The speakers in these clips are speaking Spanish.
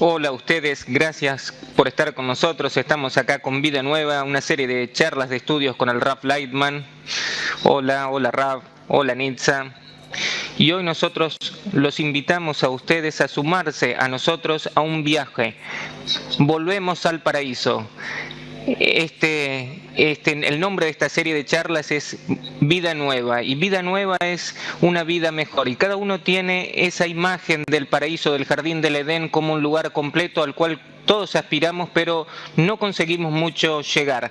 Hola a ustedes, gracias por estar con nosotros. Estamos acá con Vida Nueva, una serie de charlas de estudios con el Rav Lightman. Hola Rav, hola Nitza. Y hoy nosotros los invitamos a ustedes a sumarse a nosotros a un viaje. Volvemos al paraíso. El nombre de esta serie de charlas es Vida Nueva, y Vida Nueva es una vida mejor, y cada uno tiene esa imagen del paraíso, del jardín del Edén, como un lugar completo al cual todos aspiramos, pero no conseguimos mucho llegar.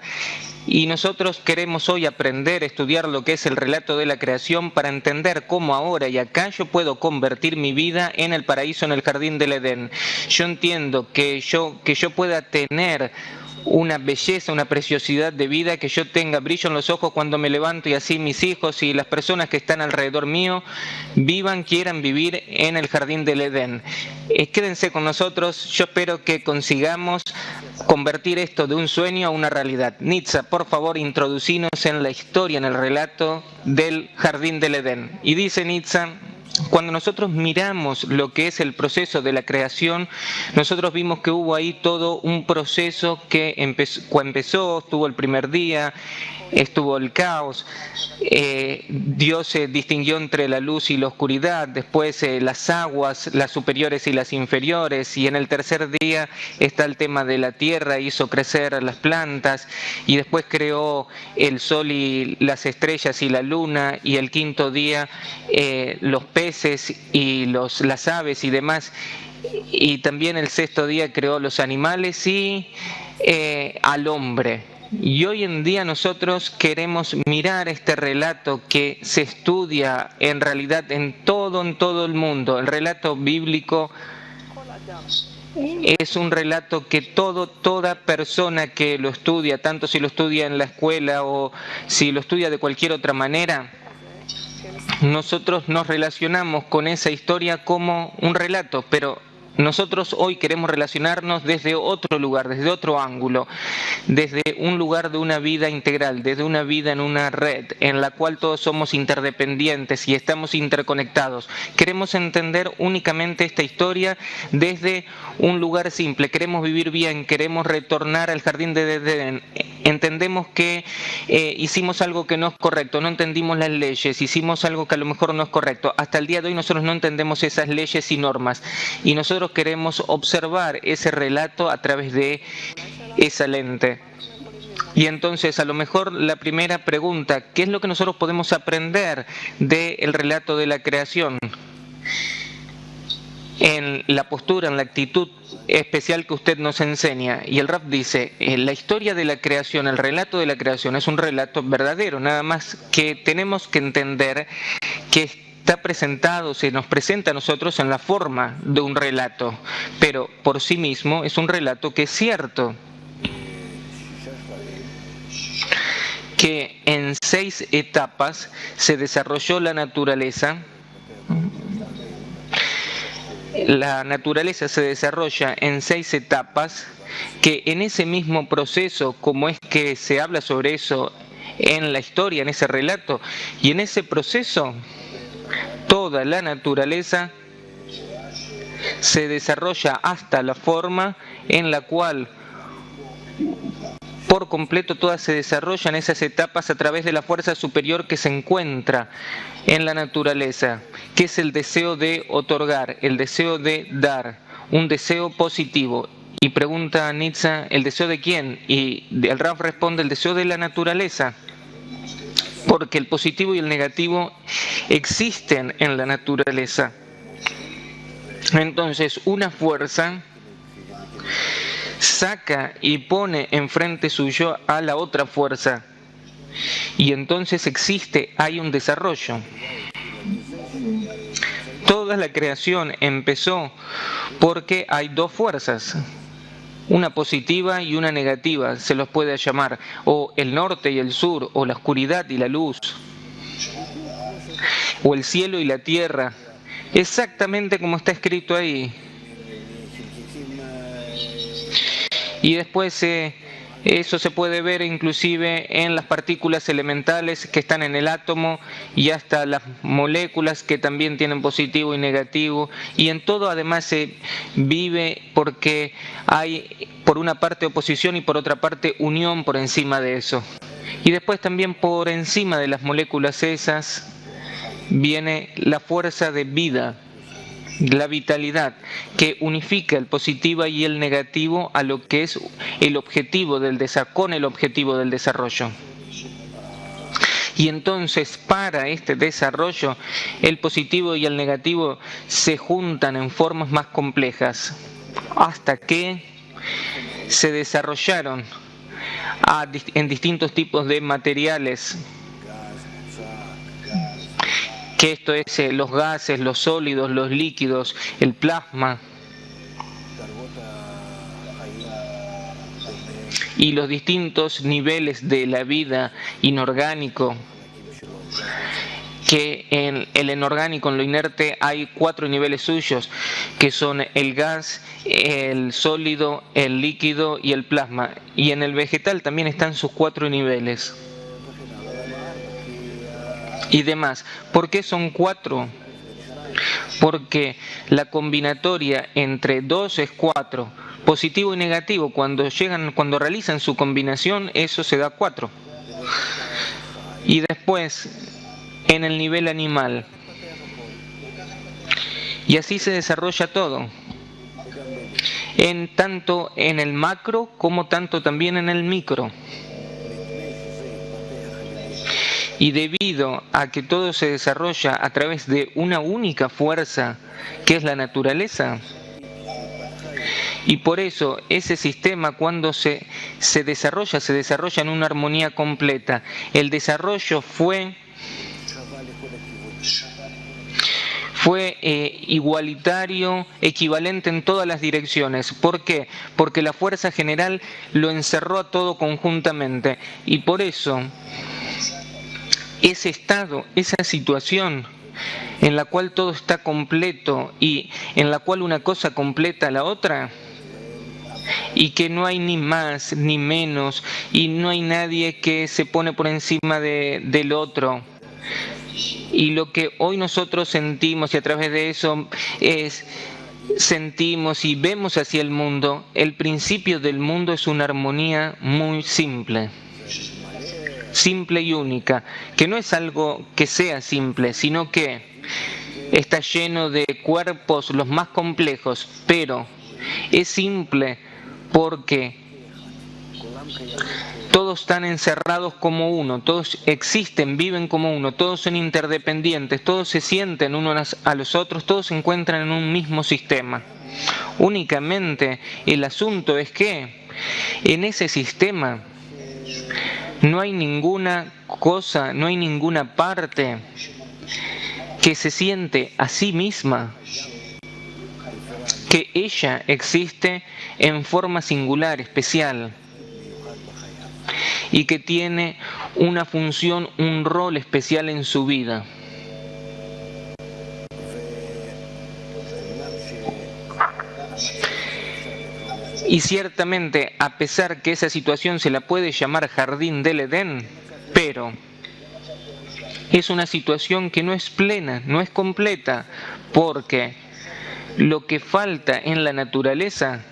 Y nosotros queremos hoy aprender, estudiar lo que es el relato de la creación para entender cómo ahora y acá yo puedo convertir mi vida en el paraíso, en el jardín del Edén. Yo entiendo que yo pueda tener una belleza, una preciosidad de vida, que yo tenga brillo en los ojos cuando me levanto, y así mis hijos y las personas que están alrededor mío quieran vivir en el jardín del Edén. Quédense con nosotros, yo espero que consigamos convertir esto de un sueño a una realidad. Nitza, por favor, introducinos en la historia, en el relato del jardín del Edén. Y dice Nitza: cuando nosotros miramos lo que es el proceso de la creación, nosotros vimos que hubo ahí todo un proceso que empezó, estuvo el primer día, estuvo el caos, Dios se distinguió entre la luz y la oscuridad, después las aguas, las superiores y las inferiores, y en el tercer día está el tema de la tierra, hizo crecer las plantas, y después creó el sol y las estrellas y la luna, y el quinto día los peces y las aves y demás, y también el sexto día creó los animales y al hombre. Y hoy en día nosotros queremos mirar este relato que se estudia en realidad en todo el mundo. El relato bíblico es un relato que toda persona que lo estudia, tanto si lo estudia en la escuela o si lo estudia de cualquier otra manera, nosotros nos relacionamos con esa historia como un relato, pero nosotros hoy queremos relacionarnos desde otro lugar, desde otro ángulo, desde un lugar de una vida integral, desde una vida en una red en la cual todos somos interdependientes y estamos interconectados. Queremos entender únicamente esta historia desde un lugar simple. Queremos vivir bien, queremos retornar al jardín de Edén. Entendemos que hicimos algo que no es correcto, no entendimos las leyes, hicimos algo que a lo mejor no es correcto. Hasta el día de hoy nosotros no entendemos esas leyes y normas, y nosotros queremos observar ese relato a través de esa lente. Y entonces, a lo mejor la primera pregunta: ¿qué es lo que nosotros podemos aprender del relato de la creación? En la postura, en la actitud especial que usted nos enseña. Y el Rav dice: la historia de la creación, el relato de la creación es un relato verdadero, nada más que tenemos que entender que está presentado, se nos presenta a nosotros en la forma de un relato, pero por sí mismo es un relato que es cierto, que en 6 etapas se desarrolló la naturaleza. La naturaleza se desarrolla en 6 etapas, que en ese mismo proceso, como es que se habla sobre eso en la historia, en ese relato, y en ese proceso, toda la naturaleza se desarrolla hasta la forma en la cual por completo todas se desarrollan esas etapas a través de la fuerza superior que se encuentra en la naturaleza, que es el deseo de otorgar, el deseo de dar, un deseo positivo. Y pregunta Nitza: ¿el deseo de quién? Y el Rav responde: el deseo de la naturaleza, porque el positivo y el negativo existen en la naturaleza. Entonces, una fuerza saca y pone enfrente suyo a la otra fuerza, y entonces hay un desarrollo. Toda la creación empezó porque hay 2 fuerzas, una positiva y una negativa, se los puede llamar, o el norte y el sur, o la oscuridad y la luz, o el cielo y la tierra, exactamente como está escrito ahí. Y después Eso se puede ver inclusive en las partículas elementales que están en el átomo y hasta las moléculas que también tienen positivo y negativo. Y en todo además se vive porque hay por una parte oposición y por otra parte unión por encima de eso. Y después también por encima de las moléculas esas viene la fuerza de vida, la vitalidad, que unifica el positivo y el negativo a lo que es el objetivo del con el objetivo del desarrollo. Y entonces para este desarrollo el positivo y el negativo se juntan en formas más complejas hasta que se desarrollaron en distintos tipos de materiales, que esto es los gases, los sólidos, los líquidos, el plasma y los distintos niveles de la vida inorgánico, que en el inorgánico, en lo inerte, hay 4 niveles suyos, que son el gas, el sólido, el líquido y el plasma. Y en el vegetal también están sus 4 niveles. Y demás. ¿Por qué son 4? Porque la combinatoria entre 2 es 4. Positivo y negativo, cuando realizan su combinación, eso se da 4. Y después, en el nivel animal. Y así se desarrolla todo. Tanto en el macro como tanto también en el micro. Y debido a que todo se desarrolla a través de una única fuerza, que es la naturaleza, y por eso ese sistema cuando se desarrolla en una armonía completa. El desarrollo fue igualitario, equivalente en todas las direcciones. ¿Por qué? Porque la fuerza general lo encerró a todo conjuntamente. Y por eso ese estado, esa situación en la cual todo está completo y en la cual una cosa completa a la otra, y que no hay ni más ni menos y no hay nadie que se pone por encima del otro. Y lo que hoy nosotros sentimos y a través de eso sentimos y vemos hacia el mundo, el principio del mundo es una armonía muy simple y única, que no es algo que sea simple, sino que está lleno de cuerpos los más complejos, pero es simple porque todos están encerrados como uno, todos existen, viven como uno, todos son interdependientes, todos se sienten unos a los otros, todos se encuentran en un mismo sistema. Únicamente el asunto es que en ese sistema no hay ninguna cosa, no hay ninguna parte que se siente a sí misma, que ella existe en forma singular, especial, y que tiene una función, un rol especial en su vida. Y ciertamente, a pesar que esa situación se la puede llamar jardín del Edén, pero es una situación que no es plena, no es completa, porque lo que falta en la naturaleza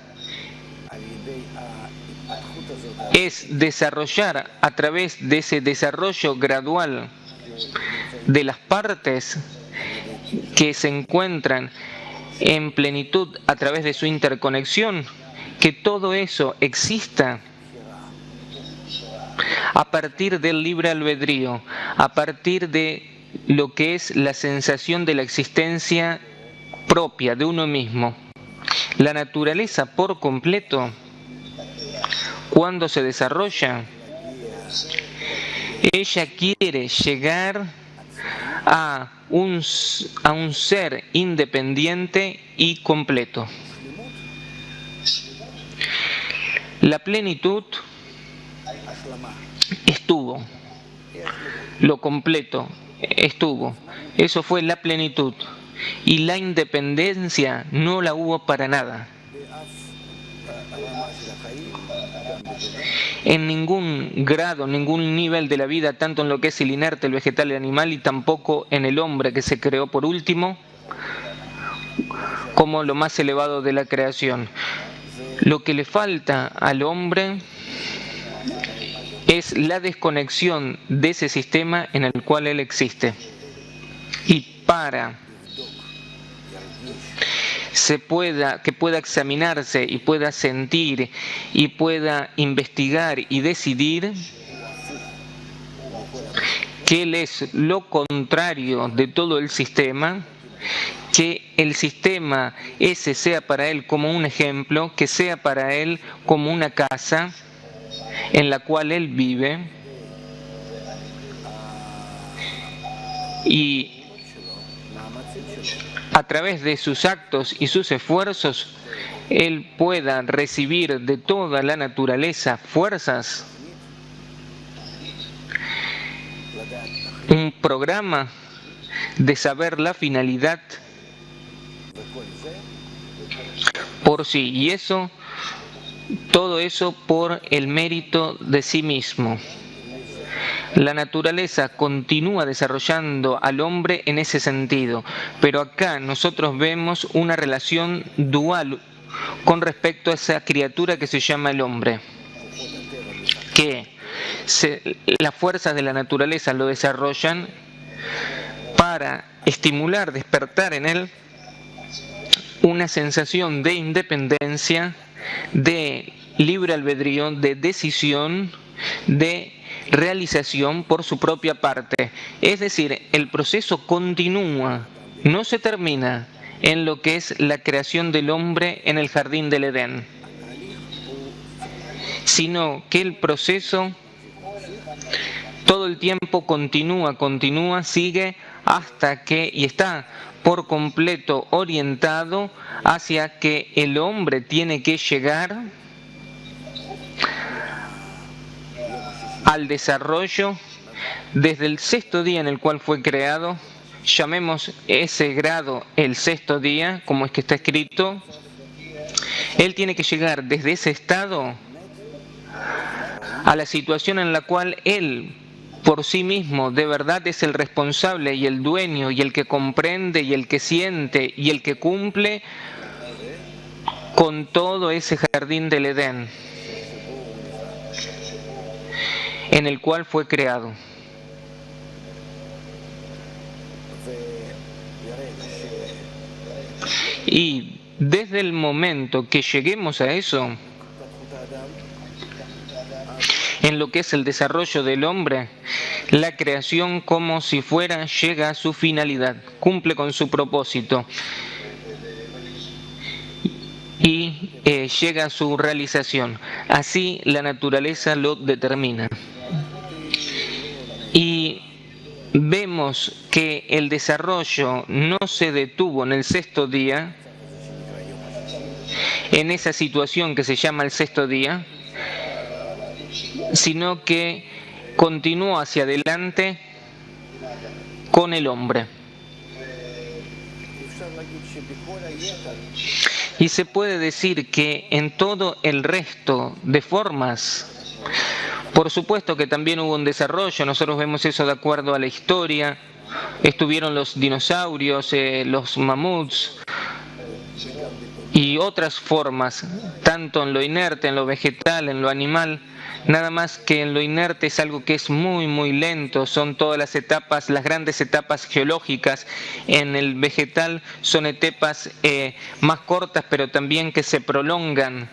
es desarrollar a través de ese desarrollo gradual de las partes que se encuentran en plenitud a través de su interconexión, que todo eso exista a partir del libre albedrío, a partir de lo que es la sensación de la existencia propia de uno mismo. La naturaleza por completo, cuando se desarrolla, ella quiere llegar a un ser independiente y completo. La plenitud estuvo, lo completo estuvo, eso fue la plenitud, y la independencia no la hubo para nada. en ningún grado, ningún nivel de la vida, tanto en lo que es el inerte, el vegetal, el animal, y tampoco en el hombre que se creó por último, como lo más elevado de la creación. Lo que le falta al hombre es la desconexión de ese sistema en el cual él existe. Y para que pueda examinarse y pueda sentir y pueda investigar y decidir que él es lo contrario de todo el sistema, que el sistema ese sea para él como un ejemplo, que sea para él como una casa en la cual él vive, y a través de sus actos y sus esfuerzos él pueda recibir de toda la naturaleza fuerzas, un programa de saber la finalidad por sí, y eso, todo eso por el mérito de sí mismo. La naturaleza continúa desarrollando al hombre en ese sentido, pero acá nosotros vemos una relación dual con respecto a esa criatura que se llama el hombre, que las fuerzas de la naturaleza lo desarrollan para estimular, despertar en él una sensación de independencia, de libre albedrío, de decisión, de realización por su propia parte. Es decir, el proceso continúa, no se termina en lo que es la creación del hombre en el jardín del Edén, sino que el proceso todo el tiempo continúa, sigue hasta que, y está por completo orientado hacia que el hombre tiene que llegar al desarrollo desde el sexto día en el cual fue creado. Llamemos ese grado el sexto día, como es que está escrito. Él tiene que llegar desde ese estado a la situación en la cual él por sí mismo de verdad es el responsable y el dueño y el que comprende y el que siente y el que cumple con todo ese jardín del Edén en el cual fue creado. Y desde el momento que lleguemos a eso, en lo que es el desarrollo del hombre, la creación como si fuera llega a su finalidad, cumple con su propósito y llega a su realización. Así la naturaleza lo determina. Y vemos que el desarrollo no se detuvo en el sexto día, en esa situación que se llama el sexto día, sino que continuó hacia adelante con el hombre. Y se puede decir que en todo el resto de formas, por supuesto que también hubo un desarrollo, nosotros vemos eso de acuerdo a la historia, estuvieron los dinosaurios, los mamuts y otras formas, tanto en lo inerte, en lo vegetal, en lo animal. Nada más que en lo inerte es algo que es muy lento, son todas las etapas, las grandes etapas geológicas. En el vegetal son etapas más cortas, pero también que se prolongan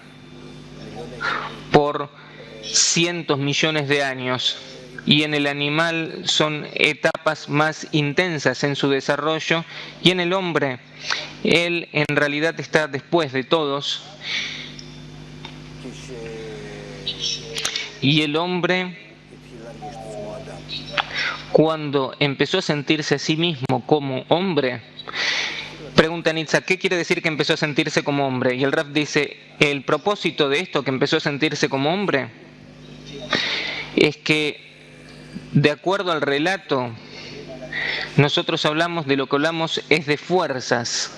por cientos millones de años. Y en el animal son etapas más intensas en su desarrollo. Y en el hombre, él en realidad está después de todos. Y el hombre, cuando empezó a sentirse a sí mismo como hombre, pregunta Nitza, ¿qué quiere decir que empezó a sentirse como hombre? Y el Raf dice, el propósito de esto que empezó a sentirse como hombre es que, de acuerdo al relato, nosotros hablamos de lo que hablamos es de fuerzas.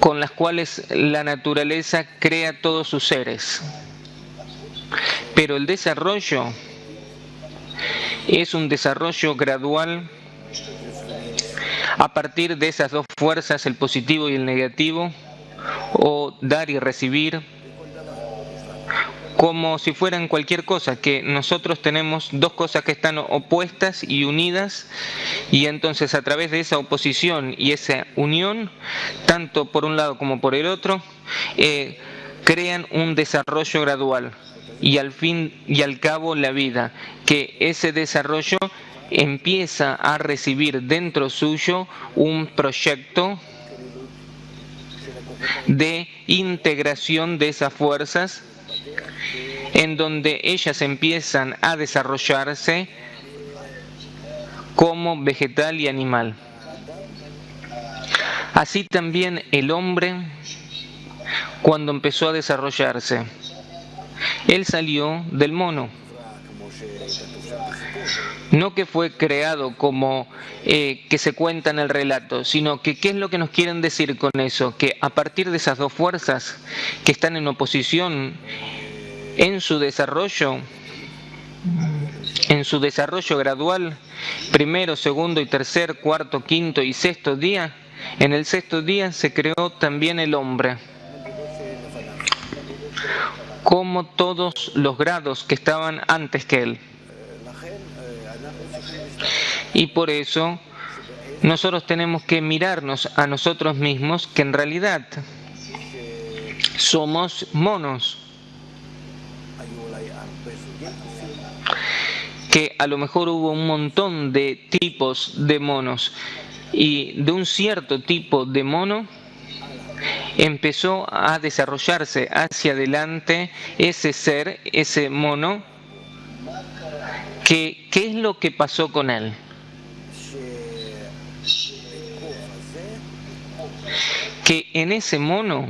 con las cuales la naturaleza crea todos sus seres. Pero el desarrollo es un desarrollo gradual a partir de esas dos fuerzas, el positivo y el negativo, o dar y recibir, como si fueran cualquier cosa, que nosotros tenemos dos cosas que están opuestas y unidas, y entonces a través de esa oposición y esa unión, tanto por un lado como por el otro, crean un desarrollo gradual y al fin y al cabo la vida, que ese desarrollo empieza a recibir dentro suyo un proyecto de integración de esas fuerzas, en donde ellas empiezan a desarrollarse como vegetal y animal. Así también el hombre, cuando empezó a desarrollarse, él salió del mono. No que fue creado como que se cuenta en el relato, sino que ¿qué es lo que nos quieren decir con eso? Que a partir de esas dos fuerzas que están en oposición en su desarrollo gradual, primero, segundo y tercer, cuarto, quinto y sexto día, en el sexto día se creó también el hombre, como todos los grados que estaban antes que él. Y por eso nosotros tenemos que mirarnos a nosotros mismos, que en realidad somos monos, que a lo mejor hubo un montón de tipos de monos, y de un cierto tipo de mono empezó a desarrollarse hacia adelante ese ser, ese mono, que ¿qué es lo que pasó con él? Que en ese mono,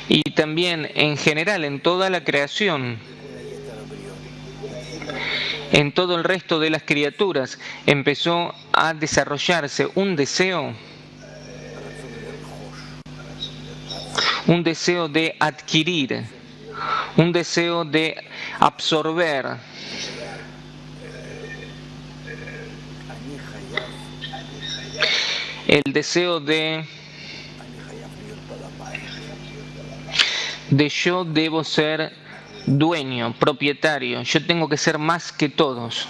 y también en general en toda la creación, en todo el resto de las criaturas, empezó a desarrollarse un deseo de adquirir, un deseo de absorber, el deseo de yo debo ser dueño, propietario, yo tengo que ser más que todos.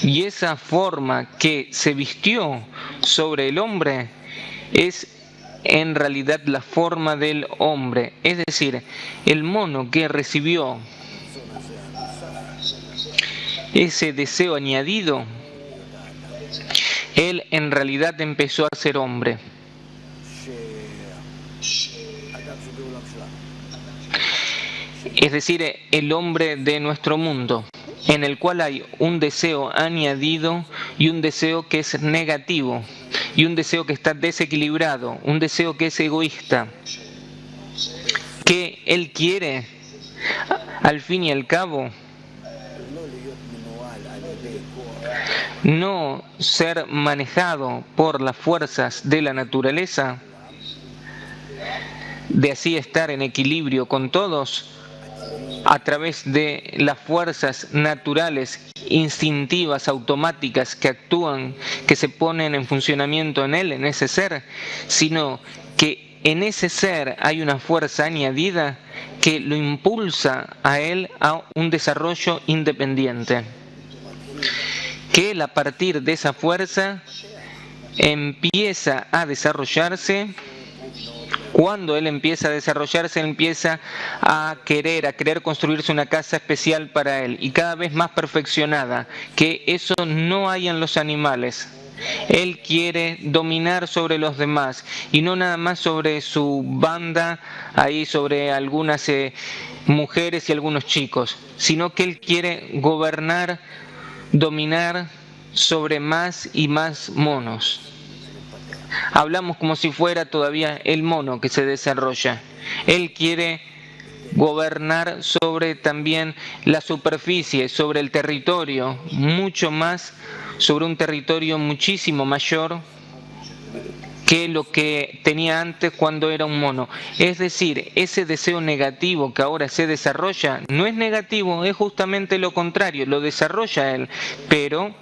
Y esa forma que se vistió sobre el hombre es en realidad la forma del hombre, es decir, el mono que recibió ese deseo añadido, él en realidad empezó a ser hombre. Es decir, el hombre de nuestro mundo, en el cual hay un deseo añadido y un deseo que es negativo, y un deseo que está desequilibrado, un deseo que es egoísta, que él quiere, al fin y al cabo, no ser manejado por las fuerzas de la naturaleza, de así estar en equilibrio con todos, a través de las fuerzas naturales, instintivas, automáticas que actúan, que se ponen en funcionamiento en él, en ese ser, sino que en ese ser hay una fuerza añadida que lo impulsa a él a un desarrollo independiente, que él a partir de esa fuerza empieza a desarrollarse. Cuando él empieza a desarrollarse, empieza a querer construirse una casa especial para él, y cada vez más perfeccionada, que eso no hay en los animales. Él quiere dominar sobre los demás, y no nada más sobre su banda, ahí sobre algunas mujeres y algunos chicos, sino que él quiere gobernar, dominar sobre más y más monos. Hablamos como si fuera todavía el mono que se desarrolla. Él quiere gobernar sobre también la superficie, sobre el territorio, mucho más, sobre un territorio muchísimo mayor que lo que tenía antes cuando era un mono. Es decir, ese deseo negativo que ahora se desarrolla no es negativo, es justamente lo contrario, lo desarrolla él, pero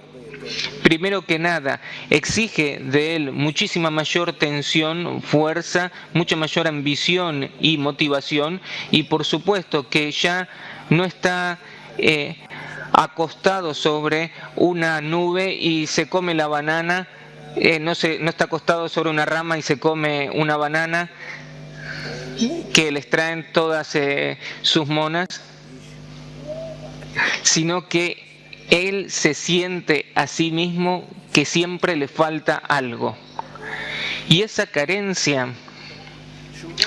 primero que nada exige de él muchísima mayor tensión, fuerza, mucha mayor ambición y motivación, y por supuesto que ya no está acostado sobre una nube y se come la banana. No está acostado sobre una rama y se come una banana que les traen todas sus monas, sino que él se siente a sí mismo que siempre le falta algo. Y esa carencia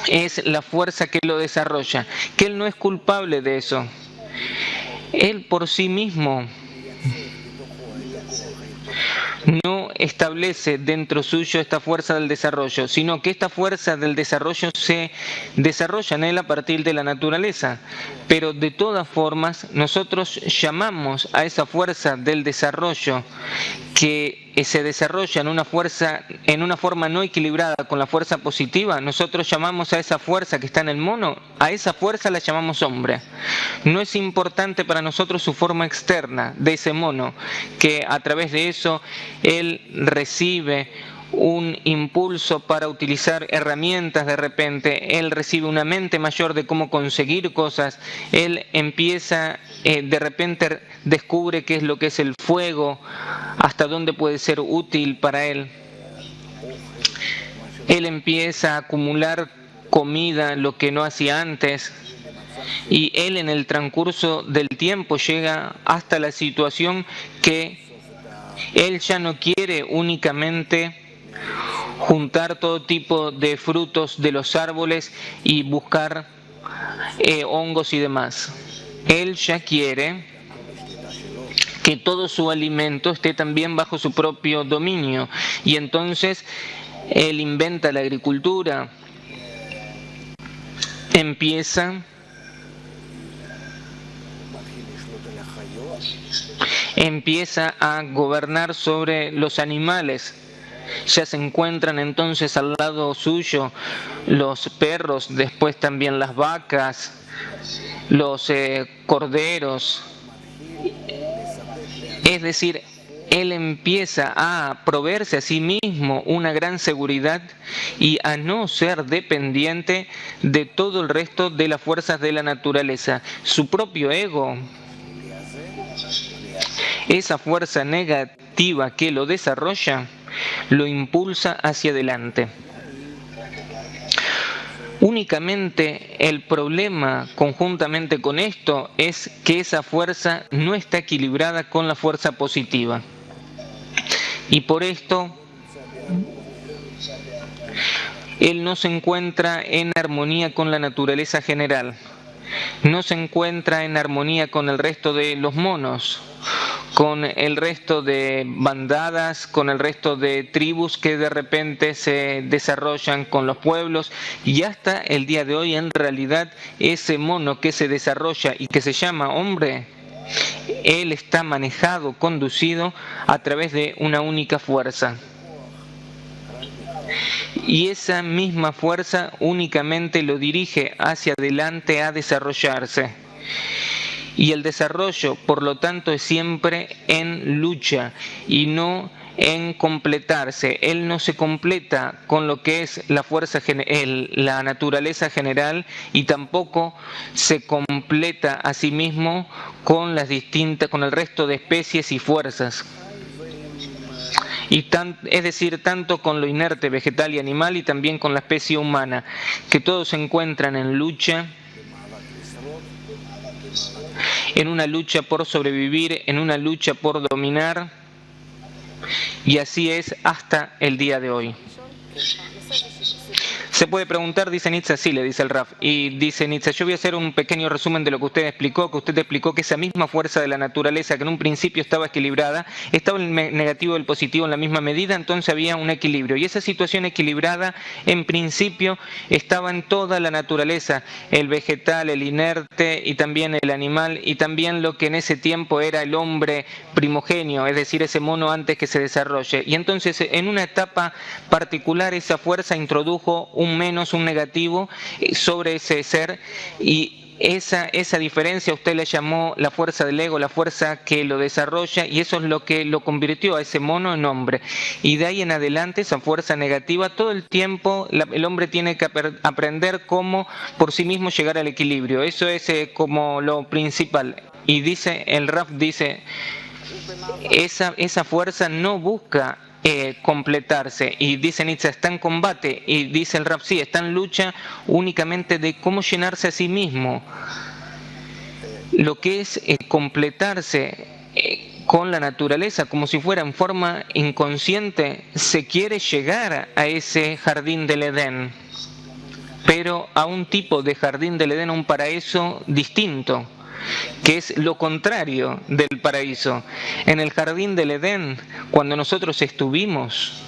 es la fuerza que lo desarrolla, que él no es culpable de eso. Él por sí mismo no establece dentro suyo esta fuerza del desarrollo, sino que esta fuerza del desarrollo se desarrolla en él a partir de la naturaleza. Pero de todas formas, nosotros llamamos a esa fuerza del desarrollo que se desarrolla en una forma no equilibrada con la fuerza positiva, nosotros llamamos a esa fuerza que está en el mono, a esa fuerza la llamamos hombre. No es importante para nosotros su forma externa de ese mono, que a través de eso él recibe un impulso para utilizar herramientas de repente, él recibe una mente mayor de cómo conseguir cosas, él empieza, de repente descubre qué es lo que es el fuego, hasta dónde puede ser útil para él. Él empieza a acumular comida, lo que no hacía antes, y él en el transcurso del tiempo llega hasta la situación que él ya no quiere únicamente juntar todo tipo de frutos de los árboles y buscar hongos y demás. Él ya quiere que todo su alimento esté también bajo su propio dominio, y entonces él inventa la agricultura, empieza a gobernar sobre los animales. Ya se encuentran entonces al lado suyo los perros, después también las vacas, los corderos. Es decir, él empieza a proveerse a sí mismo una gran seguridad y a no ser dependiente de todo el resto de las fuerzas de la naturaleza. Su propio ego, esa fuerza negativa que lo desarrolla, lo impulsa hacia adelante. Únicamente el problema conjuntamente con esto es que esa fuerza no está equilibrada con la fuerza positiva. Y por esto él no se encuentra en armonía con la naturaleza general, no se encuentra en armonía con el resto de los monos, con el resto de bandadas, con el resto de tribus que de repente se desarrollan con los pueblos, y hasta el día de hoy en realidad ese mono que se desarrolla y que se llama hombre, él está manejado, conducido a través de una única fuerza. Y esa misma fuerza únicamente lo dirige hacia adelante a desarrollarse. Y el desarrollo, por lo tanto, es siempre en lucha y no en completarse. Él no se completa con lo que es la fuerza, la naturaleza general, y tampoco se completa a sí mismo con con el resto de especies y fuerzas. Es decir, tanto con lo inerte, vegetal y animal, y también con la especie humana, que todos se encuentran en lucha, en una lucha por sobrevivir, en una lucha por dominar, y así es hasta el día de hoy. Se puede preguntar, dice Nitza, sí, le dice el Raf. Y dice Nitza, yo voy a hacer un pequeño resumen de lo que usted explicó, que esa misma fuerza de la naturaleza que en un principio estaba equilibrada, estaba el negativo y el positivo en la misma medida, entonces había un equilibrio. Y esa situación equilibrada, en principio, estaba en toda la naturaleza, el vegetal, el inerte y también el animal, y también lo que en ese tiempo era el hombre primogenio, es decir, ese mono antes que se desarrolle. Y entonces, en una etapa particular, esa fuerza introdujo un menos, un negativo sobre ese ser, y esa diferencia usted le llamó la fuerza del ego, la fuerza que lo desarrolla, y eso es lo que lo convirtió a ese mono en hombre. Y de ahí en adelante esa fuerza negativa, todo el tiempo el hombre tiene que aprender cómo por sí mismo llegar al equilibrio. Eso es como lo principal. Y dice, el Raf dice, esa fuerza no busca completarse, y dice Nietzsche, está en combate, y dice el Raf, sí, está en lucha únicamente de cómo llenarse a sí mismo. Lo que es completarse con la naturaleza, como si fuera en forma inconsciente, se quiere llegar a ese jardín del Edén, pero a un tipo de jardín del Edén, un paraíso distinto, que es lo contrario del paraíso. En el jardín del Edén, cuando nosotros estuvimos,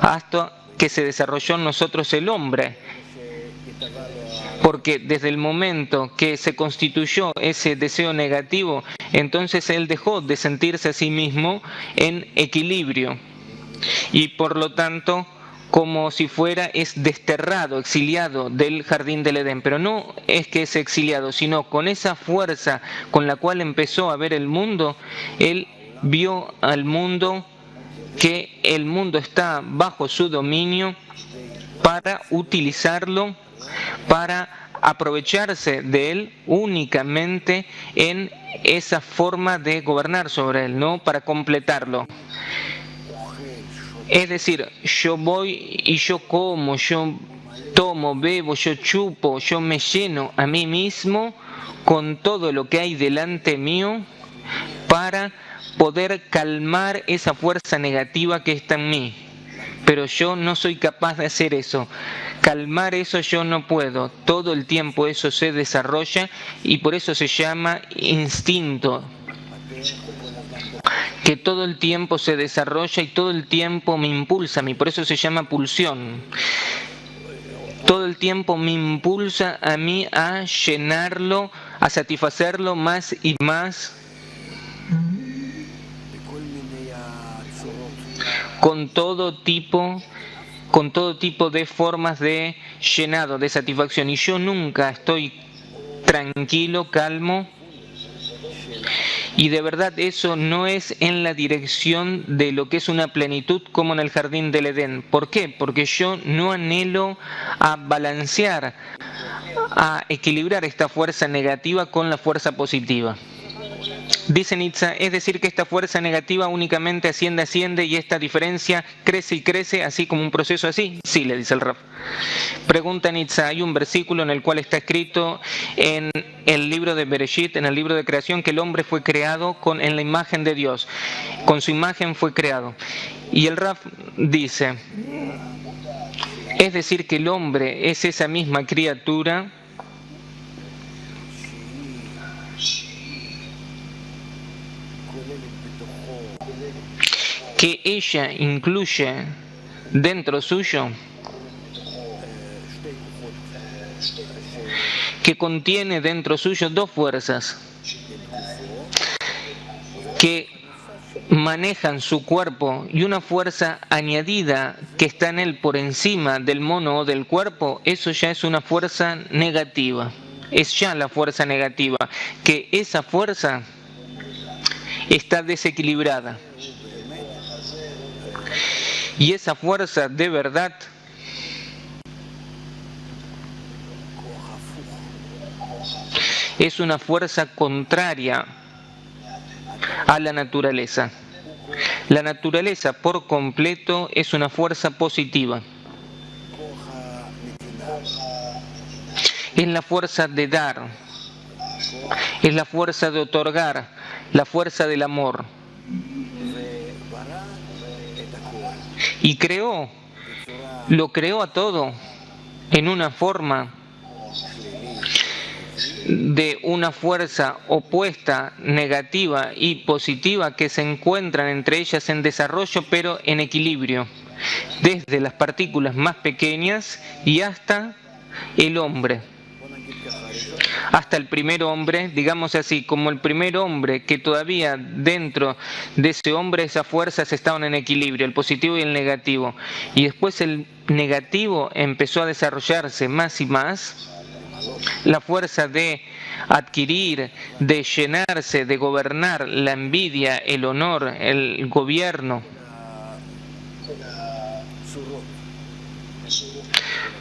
hasta que se desarrolló en nosotros el hombre, porque desde el momento que se constituyó ese deseo negativo, entonces él dejó de sentirse a sí mismo en equilibrio, y por lo tanto, como si fuera, es desterrado, exiliado del jardín del Edén. Pero no es que es exiliado, sino con esa fuerza con la cual empezó a ver el mundo, él vio al mundo, que el mundo está bajo su dominio, para utilizarlo, para aprovecharse de él únicamente en esa forma de gobernar sobre él, no para completarlo. Es decir, yo voy y yo como, yo tomo, bebo, yo chupo, yo me lleno a mí mismo con todo lo que hay delante mío para poder calmar esa fuerza negativa que está en mí. Pero yo no soy capaz de hacer eso. Calmar eso yo no puedo. Todo el tiempo eso se desarrolla, y por eso se llama instinto, que todo el tiempo se desarrolla y todo el tiempo me impulsa a mí, por eso se llama pulsión. Todo el tiempo me impulsa a mí a llenarlo, a satisfacerlo más y más, con todo tipo de formas de llenado, de satisfacción. Y yo nunca estoy tranquilo, calmo. Y de verdad eso no es en la dirección de lo que es una plenitud como en el jardín del Edén. ¿Por qué? Porque yo no anhelo a balancear, a equilibrar esta fuerza negativa con la fuerza positiva. Dice Nitza, es decir que esta fuerza negativa únicamente asciende y esta diferencia crece y crece, así como un proceso así. Sí, le dice el Raf. Pregunta Nitza, hay un versículo en el cual está escrito en el libro de Bereshit, en el libro de creación, que el hombre fue creado en la imagen de Dios, con su imagen fue creado. Y el Raf dice, es decir que el hombre es esa misma criatura que ella incluye dentro suyo, que contiene dentro suyo dos fuerzas que manejan su cuerpo, y una fuerza añadida que está en él por encima del mono o del cuerpo. Eso ya es una fuerza negativa, es ya la fuerza negativa, que esa fuerza está desequilibrada. Y esa fuerza de verdad es una fuerza contraria a la naturaleza. La naturaleza por completo es una fuerza positiva. Es la fuerza de dar, es la fuerza de otorgar, la fuerza del amor. Y lo creó a todo en una forma de una fuerza opuesta, negativa y positiva, que se encuentran entre ellas en desarrollo pero en equilibrio, desde las partículas más pequeñas y hasta el hombre, hasta el primer hombre, digamos así, como el primer hombre, que todavía dentro de ese hombre esas fuerzas estaban en equilibrio, el positivo y el negativo, y después el negativo empezó a desarrollarse más y más, la fuerza de adquirir, de llenarse, de gobernar, la envidia, el honor, el gobierno,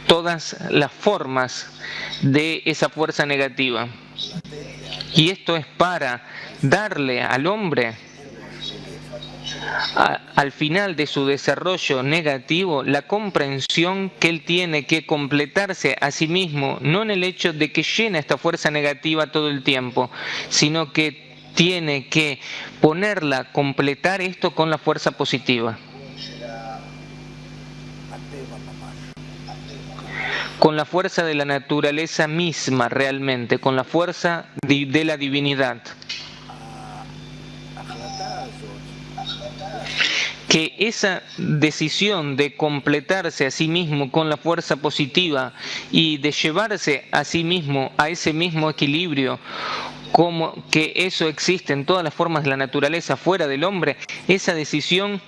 todas las formas de esa fuerza negativa. Y esto es para darle al hombre, al final de su desarrollo negativo, la comprensión que él tiene que completarse a sí mismo, no en el hecho de que llena esta fuerza negativa todo el tiempo, sino que tiene que ponerla, completar esto con la fuerza positiva, con la fuerza de la naturaleza misma realmente, con la fuerza de la divinidad. Que esa decisión de completarse a sí mismo con la fuerza positiva y de llevarse a sí mismo a ese mismo equilibrio, como que eso existe en todas las formas de la naturaleza fuera del hombre, esa decisión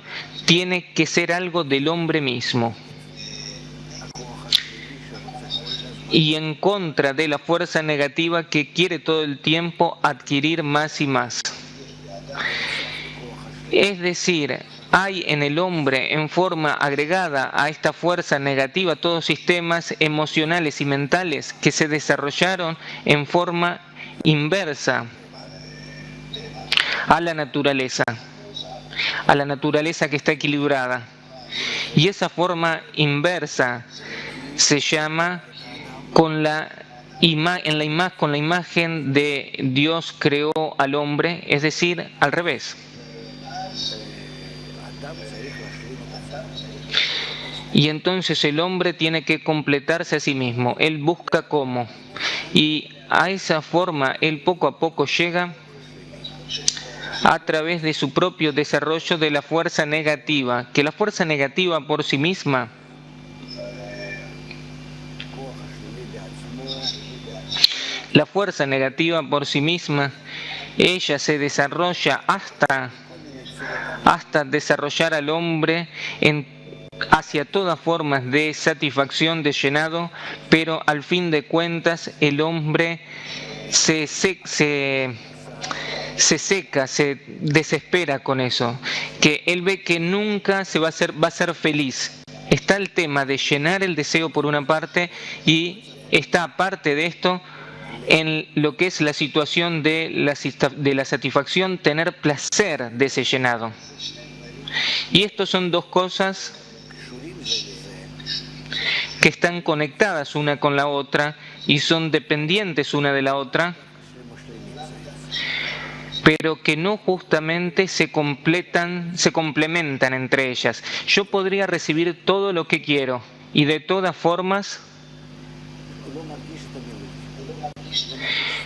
tiene que ser algo del hombre mismo. Y en contra de la fuerza negativa que quiere todo el tiempo adquirir más y más. Es decir, hay en el hombre, en forma agregada a esta fuerza negativa, todos sistemas emocionales y mentales que se desarrollaron en forma inversa a la naturaleza que está equilibrada. Y esa forma inversa se llama con la imagen de Dios creó al hombre, es decir, al revés. Y entonces el hombre tiene que completarse a sí mismo, él busca cómo. Y a esa forma él poco a poco llega a través de su propio desarrollo de la fuerza negativa, que la fuerza negativa por sí misma ella se desarrolla hasta desarrollar al hombre hacia todas formas de satisfacción, de llenado, pero al fin de cuentas el hombre se seca, se desespera con eso, que él ve que nunca va a ser feliz. Está el tema de llenar el deseo por una parte y está aparte de esto en lo que es la situación de la satisfacción, tener placer de ese llenado. Y estos son dos cosas que están conectadas una con la otra y son dependientes una de la otra, pero que no justamente se complementan entre ellas. Yo podría recibir todo lo que quiero y de todas formas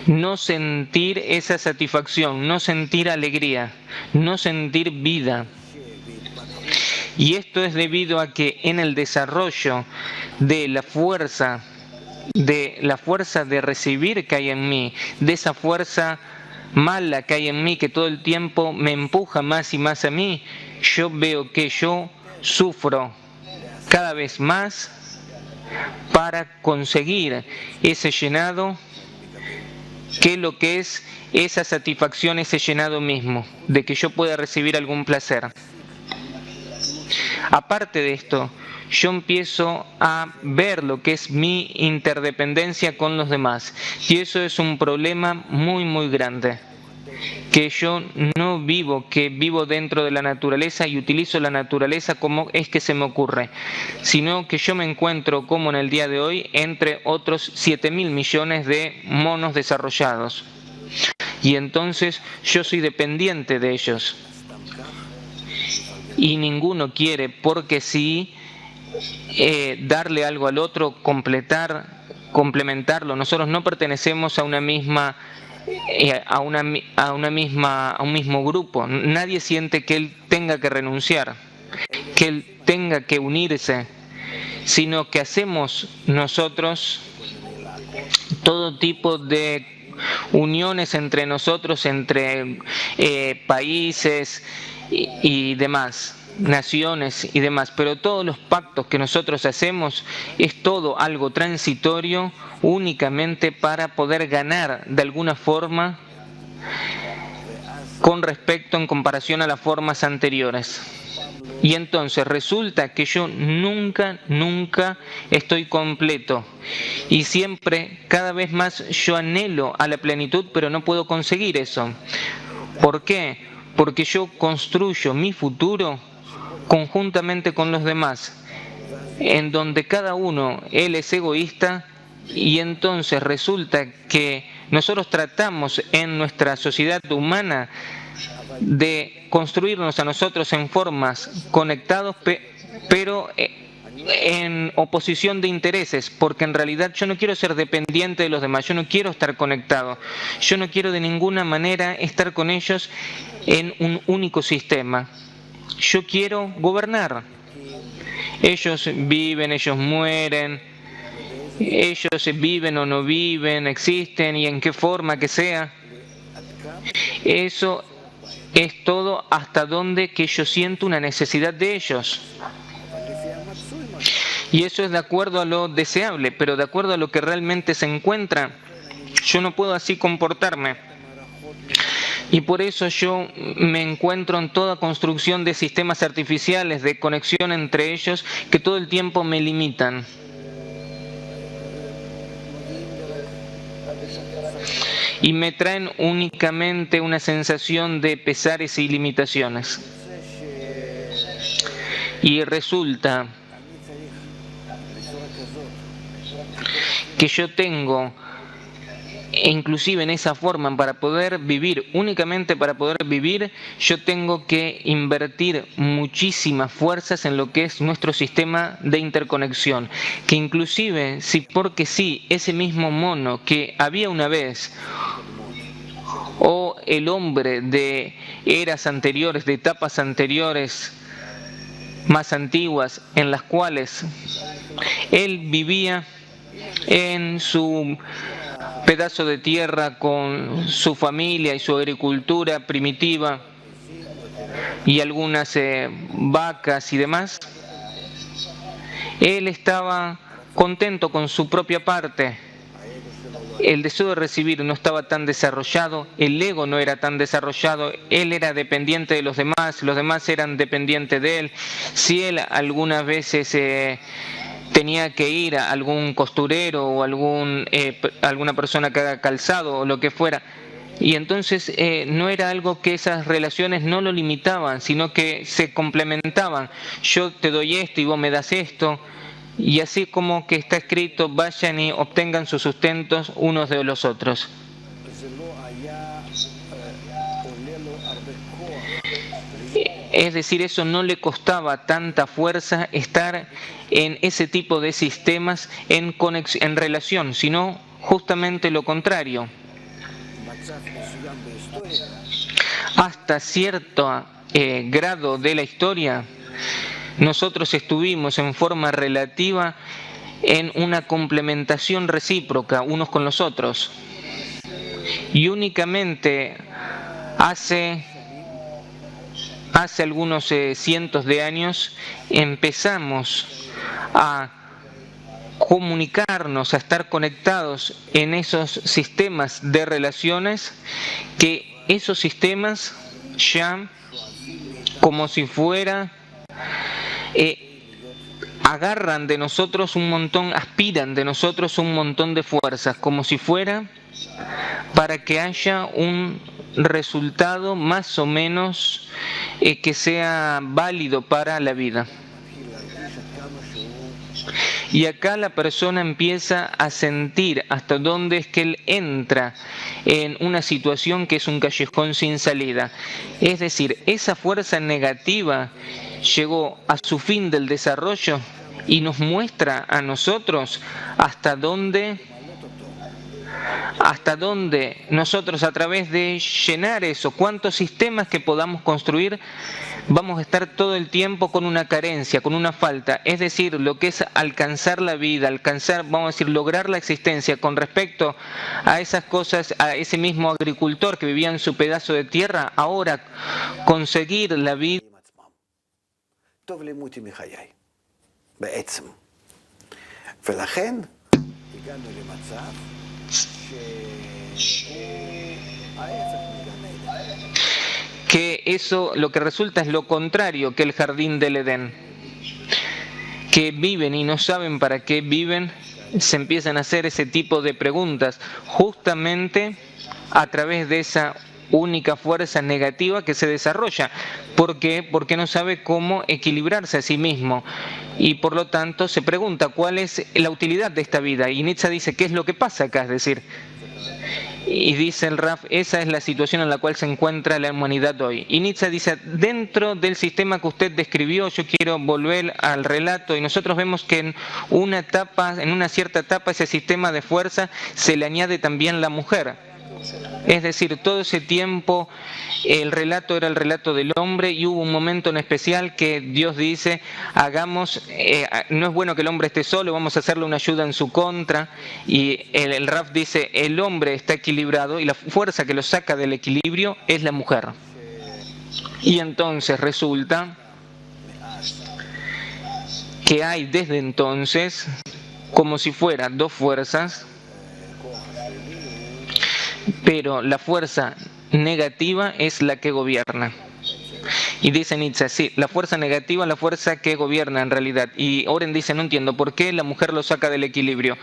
no sentir esa satisfacción, no sentir alegría, no sentir vida. Y esto es debido a que en el desarrollo de la fuerza de recibir que hay en mí, de esa fuerza mala que hay en mí, que todo el tiempo me empuja más y más a mí, yo veo que yo sufro cada vez más para conseguir ese llenado, que lo que es esa satisfacción, ese llenado mismo, de que yo pueda recibir algún placer. Aparte de esto, yo empiezo a ver lo que es mi interdependencia con los demás. Y eso es un problema muy, muy grande. Que yo no vivo, que vivo dentro de la naturaleza y utilizo la naturaleza como es que se me ocurre, sino que yo me encuentro como en el día de hoy entre otros 7.000 millones de monos desarrollados. Y entonces yo soy dependiente de ellos. Y ninguno quiere, porque sí, darle algo al otro, complementarlo. Nosotros no pertenecemos a una misma a un mismo grupo. Nadie siente que él tenga que renunciar, que él tenga que unirse, sino que hacemos nosotros todo tipo de uniones entre nosotros, entre países y demás, naciones y demás, pero todos los pactos que nosotros hacemos es todo algo transitorio, únicamente para poder ganar de alguna forma con respecto en comparación a las formas anteriores. Y entonces resulta que yo nunca estoy completo. Y siempre, cada vez más, yo anhelo a la plenitud, pero no puedo conseguir eso. ¿Por qué? Porque yo construyo mi futuro conjuntamente con los demás, en donde cada uno, él es egoísta, y entonces resulta que nosotros tratamos en nuestra sociedad humana de construirnos a nosotros en formas conectados, pero en oposición de intereses, porque en realidad yo no quiero ser dependiente de los demás, yo no quiero estar conectado, yo no quiero de ninguna manera estar con ellos en un único sistema. Yo quiero gobernar. Ellos viven, ellos mueren, ellos viven o no viven, existen y en qué forma que sea. Eso es todo hasta donde que yo siento una necesidad de ellos. Y eso es de acuerdo a lo deseable, pero de acuerdo a lo que realmente se encuentra, yo no puedo así comportarme. Y por eso yo me encuentro en toda construcción de sistemas artificiales, de conexión entre ellos, que todo el tiempo me limitan. Y me traen únicamente una sensación de pesares y limitaciones. Y resulta que yo tengo, inclusive en esa forma, para poder vivir, únicamente para poder vivir, yo tengo que invertir muchísimas fuerzas en lo que es nuestro sistema de interconexión, que inclusive, si porque sí, ese mismo mono que había una vez, o el hombre de eras anteriores, de etapas anteriores, más antiguas, en las cuales él vivía en su pedazo de tierra con su familia y su agricultura primitiva y algunas vacas y demás, él estaba contento con su propia parte. El deseo de recibir no estaba tan desarrollado, el ego no era tan desarrollado, él era dependiente de los demás eran dependientes de él. Si él algunas veces tenía que ir a algún costurero o alguna persona que haga calzado o lo que fuera, y entonces no era algo que esas relaciones no lo limitaban, sino que se complementaban. Yo te doy esto y vos me das esto. Y así como que está escrito, vayan y obtengan sus sustentos unos de los otros. Es decir, eso no le costaba tanta fuerza estar en ese tipo de sistemas en relación, sino justamente lo contrario. Hasta cierto grado de la historia, nosotros estuvimos en forma relativa en una complementación recíproca unos con los otros. Y únicamente hace algunos cientos de años empezamos a comunicarnos, a estar conectados en esos sistemas de relaciones, que esos sistemas ya como si fuera agarran de nosotros un montón, aspiran de nosotros un montón de fuerzas, como si fuera para que haya un resultado más o menos que sea válido para la vida. Y acá la persona empieza a sentir hasta dónde es que él entra en una situación que es un callejón sin salida. Es decir, esa fuerza negativa llegó a su fin del desarrollo y nos muestra a nosotros hasta dónde nosotros, a través de llenar eso, cuántos sistemas que podamos construir, vamos a estar todo el tiempo con una carencia, con una falta. Es decir, lo que es alcanzar la vida, alcanzar, vamos a decir, lograr la existencia con respecto a esas cosas, a ese mismo agricultor que vivía en su pedazo de tierra, ahora conseguir la vida. Que eso lo que resulta es lo contrario que el jardín del Edén, que viven y no saben para qué viven, se empiezan a hacer ese tipo de preguntas justamente a través de esa única fuerza negativa que se desarrolla. ¿Por qué? Porque no sabe cómo equilibrarse a sí mismo y por lo tanto se pregunta cuál es la utilidad de esta vida. Y Nietzsche dice, ¿qué es lo que pasa acá? Es decir, y dice el Raf, esa es la situación en la cual se encuentra la humanidad hoy. Y Nietzsche dice, dentro del sistema que usted describió, yo quiero volver al relato, y nosotros vemos que en una cierta etapa, ese sistema de fuerza se le añade también la mujer. Es decir, todo ese tiempo el relato era el relato del hombre y hubo un momento en especial que Dios dice, no es bueno que el hombre esté solo, vamos a hacerle una ayuda en su contra. Y el Raf dice, el hombre está equilibrado y la fuerza que lo saca del equilibrio es la mujer. Y entonces resulta que hay desde entonces, como si fueran dos fuerzas, pero la fuerza negativa es la que gobierna. Y dice Nietzsche, sí, la fuerza negativa es la fuerza que gobierna en realidad. Y Oren dice, no entiendo, ¿por qué la mujer lo saca del equilibrio?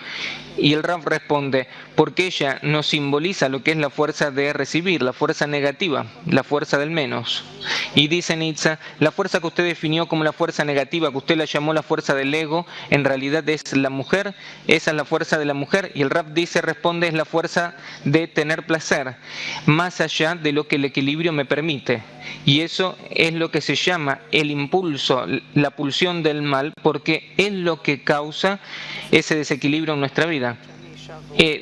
Y el Raf responde, porque ella nos simboliza lo que es la fuerza de recibir, la fuerza negativa, la fuerza del menos. Y dice Nietzsche, la fuerza que usted definió como la fuerza negativa, que usted la llamó la fuerza del ego, en realidad es la mujer, esa es la fuerza de la mujer. Y el Raf dice, responde, es la fuerza de tener placer, más allá de lo que el equilibrio me permite. Y eso es lo que se llama el impulso, la pulsión del mal, porque es lo que causa ese desequilibrio en nuestra vida.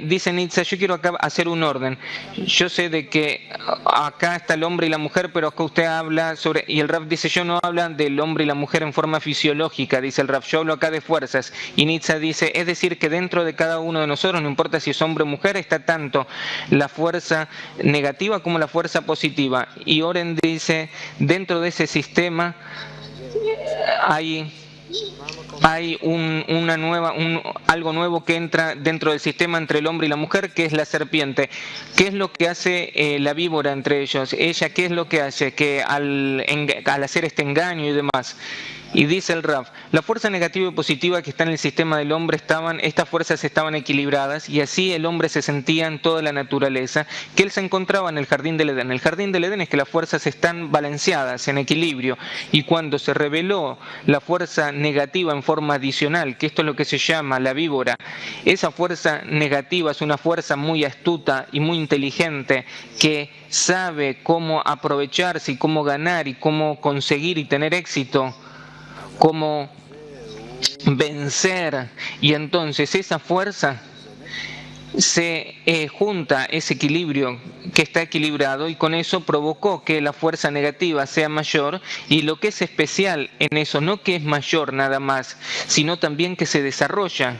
Dice Nietzsche, yo quiero acá hacer un orden. Yo sé de que acá está el hombre y la mujer, pero acá usted habla sobre... Y el Raf dice, yo no hablo del hombre y la mujer en forma fisiológica, dice el Raf, yo hablo acá de fuerzas. Y Nietzsche dice, es decir, que dentro de cada uno de nosotros, no importa si es hombre o mujer, está tanto la fuerza negativa como la fuerza positiva. Y Oren dice, dentro de ese sistema hay algo nuevo que entra dentro del sistema entre el hombre y la mujer, que es la serpiente. ¿Qué es lo que hace la víbora entre ellos? Ella, ¿qué es lo que hace? Que al hacer este engaño y demás. Y dice el Raf, la fuerza negativa y positiva que está en el sistema del hombre estas fuerzas estaban equilibradas y así el hombre se sentía en toda la naturaleza que él se encontraba en el jardín del Edén. El jardín del Edén es que las fuerzas están balanceadas, en equilibrio, y cuando se reveló la fuerza negativa en forma adicional, que esto es lo que se llama la víbora, esa fuerza negativa es una fuerza muy astuta y muy inteligente que sabe cómo aprovecharse y cómo ganar y cómo conseguir y tener éxito, cómo vencer, y entonces esa fuerza se junta ese equilibrio que está equilibrado y con eso provocó que la fuerza negativa sea mayor, y lo que es especial en eso no que es mayor nada más, sino también que se desarrolla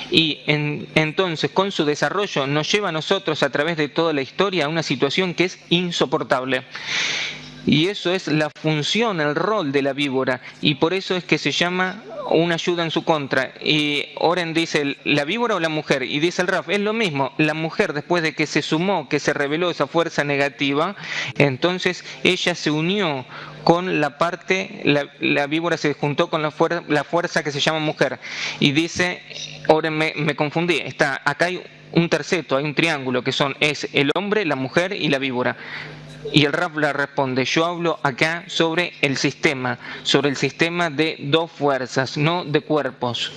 y entonces con su desarrollo nos lleva a nosotros a través de toda la historia a una situación que es insoportable. Y eso es la función, el rol de la víbora, y por eso es que se llama una ayuda en su contra. Y Oren dice, ¿la víbora o la mujer? Y dice el Raf, es lo mismo, la mujer después de que se sumó, que se reveló esa fuerza negativa, entonces ella se unió con la parte, la víbora se juntó con la fuerza que se llama mujer. Y dice, Oren, me confundí, acá hay un terceto, hay un triángulo que es el hombre, la mujer y la víbora. Y el Raf le responde, yo hablo acá sobre el sistema de dos fuerzas, no de cuerpos.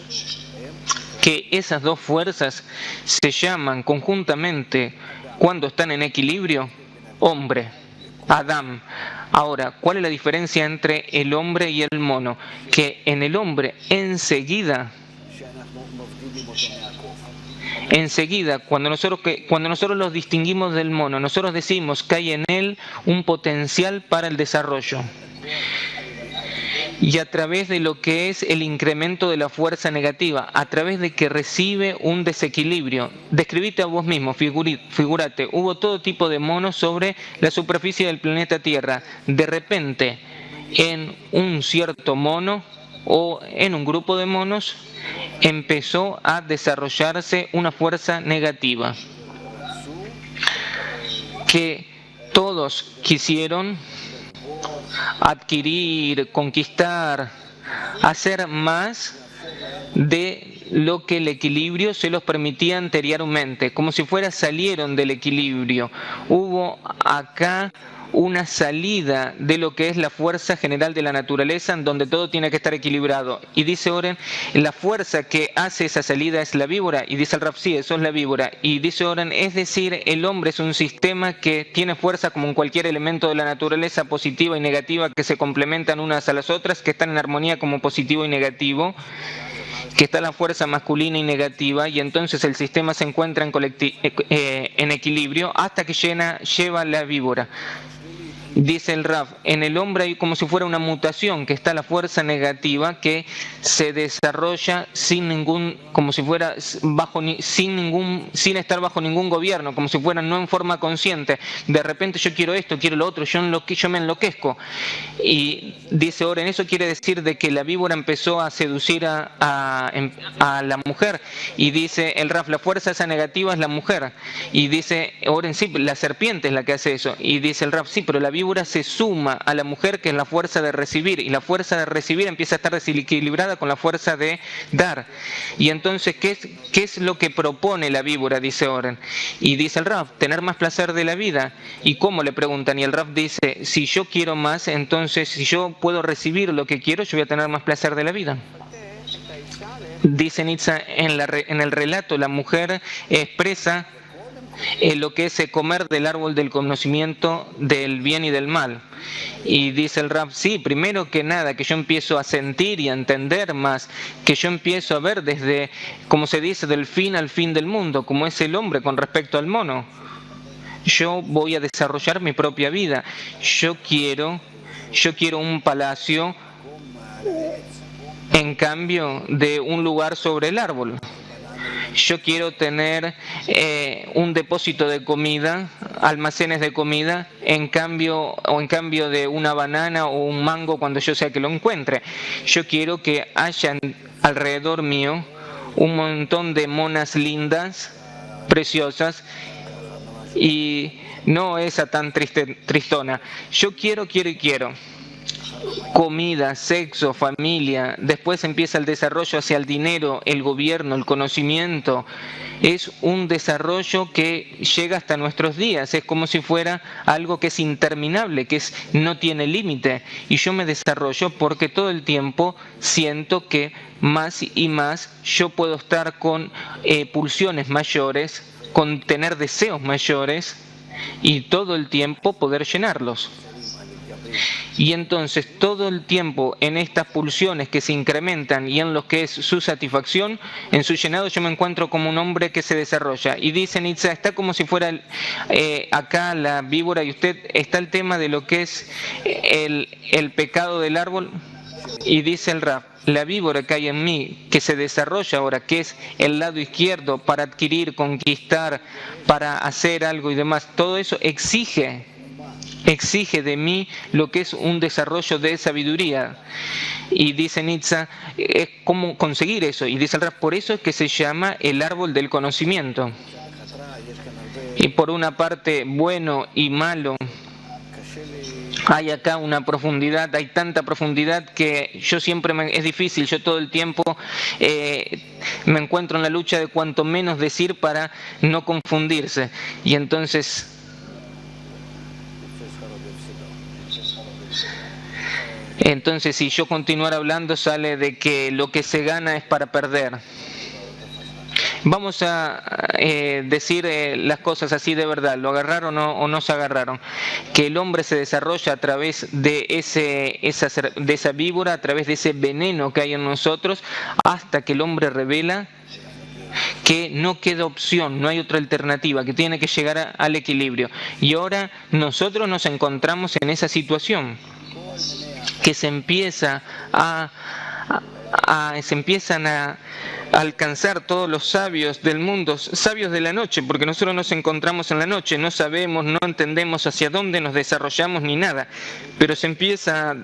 Que esas dos fuerzas se llaman conjuntamente, cuando están en equilibrio, hombre. Adán. Ahora, ¿cuál es la diferencia entre el hombre y el mono? Que en el hombre enseguida, cuando nosotros los distinguimos del mono, nosotros decimos que hay en él un potencial para el desarrollo. Y a través de lo que es el incremento de la fuerza negativa, a través de que recibe un desequilibrio. Describite a vos mismo, figúrate, hubo todo tipo de monos sobre la superficie del planeta Tierra. De repente, en un cierto mono o en un grupo de monos, empezó a desarrollarse una fuerza negativa que todos quisieron adquirir, conquistar, hacer más de lo que el equilibrio se los permitía anteriormente, como si salieron del equilibrio. Hubo acá una salida de lo que es la fuerza general de la naturaleza, en donde todo tiene que estar equilibrado. Y dice Oren, la fuerza que hace esa salida es la víbora, y dice el Rav, sí, eso es la víbora. Y dice Oren, es decir, el hombre es un sistema que tiene fuerza como en cualquier elemento de la naturaleza, positiva y negativa, que se complementan unas a las otras, que están en armonía como positivo y negativo, que está la fuerza masculina y negativa, y entonces el sistema se encuentra en equilibrio hasta que lleva la víbora. Dice el Rav, en el hombre hay como si fuera una mutación, que está la fuerza negativa que se desarrolla sin estar bajo ningún gobierno, como si fuera no en forma consciente. De repente yo quiero esto, quiero lo otro, yo me enloquezco. Y dice Oren, eso quiere decir de que la víbora empezó a seducir a la mujer. Y dice el Rav, la fuerza esa negativa es la mujer. Y dice Oren, sí, la serpiente es la que hace eso. Y dice el Rav, sí, pero la víbora se suma a la mujer, que es la fuerza de recibir, y la fuerza de recibir empieza a estar desequilibrada con la fuerza de dar. Y entonces, ¿qué es lo que propone la víbora? Dice Oren. Y dice el Rav, tener más placer de la vida. ¿Y cómo? Le preguntan. Y el Rav dice, si yo quiero más, entonces si yo puedo recibir lo que quiero, yo voy a tener más placer de la vida. Dice Nitza, en el relato, la mujer expresa lo que es comer del árbol del conocimiento del bien y del mal. Y dice el Rav, sí, primero que nada, que yo empiezo a sentir y a entender más, que yo empiezo a ver desde, como se dice, del fin al fin del mundo, como es el hombre con respecto al mono. Yo voy a desarrollar mi propia vida. Yo quiero un palacio en cambio de un lugar sobre el árbol. Yo quiero tener un depósito de comida, almacenes de comida, en cambio de una banana o un mango cuando yo sea que lo encuentre. Yo quiero que haya alrededor mío un montón de monas lindas, preciosas, y no esa tan tristona. Yo quiero. Comida, sexo, familia, después empieza el desarrollo hacia el dinero, el gobierno, el conocimiento. Es un desarrollo que llega hasta nuestros días, es como si fuera algo que es interminable, no tiene límite. Y yo me desarrollo porque todo el tiempo siento que más y más yo puedo estar con pulsiones mayores, con tener deseos mayores y todo el tiempo poder llenarlos. Y entonces todo el tiempo en estas pulsiones que se incrementan y en lo que es su satisfacción, en su llenado, yo me encuentro como un hombre que se desarrolla. Y dice Nitza, está como si fuera acá la víbora, y usted está el tema de lo que es el pecado del árbol. Y dice el Rav, la víbora que hay en mí, que se desarrolla ahora, que es el lado izquierdo para adquirir, conquistar, para hacer algo y demás, todo eso exige de mí lo que es un desarrollo de sabiduría. Y dice Nitza, es cómo conseguir eso. Y dice el Rav, por eso es que se llama el árbol del conocimiento. Y por una parte, bueno y malo, hay acá una profundidad, hay tanta profundidad que yo siempre es difícil, yo todo el tiempo me encuentro en la lucha de cuanto menos decir para no confundirse. Y entonces si yo continuar hablando, sale de que lo que se gana es para perder. Vamos a decir las cosas así de verdad, lo agarraron o no se agarraron. Que el hombre se desarrolla a través de esa víbora, a través de ese veneno que hay en nosotros, hasta que el hombre revela que no queda opción, no hay otra alternativa, que tiene que llegar al equilibrio. Y ahora nosotros nos encontramos en esa situación, que se empiezan a alcanzar todos los sabios del mundo, sabios de la noche, porque nosotros nos encontramos en la noche, no sabemos, no entendemos hacia dónde nos desarrollamos ni nada, pero se empieza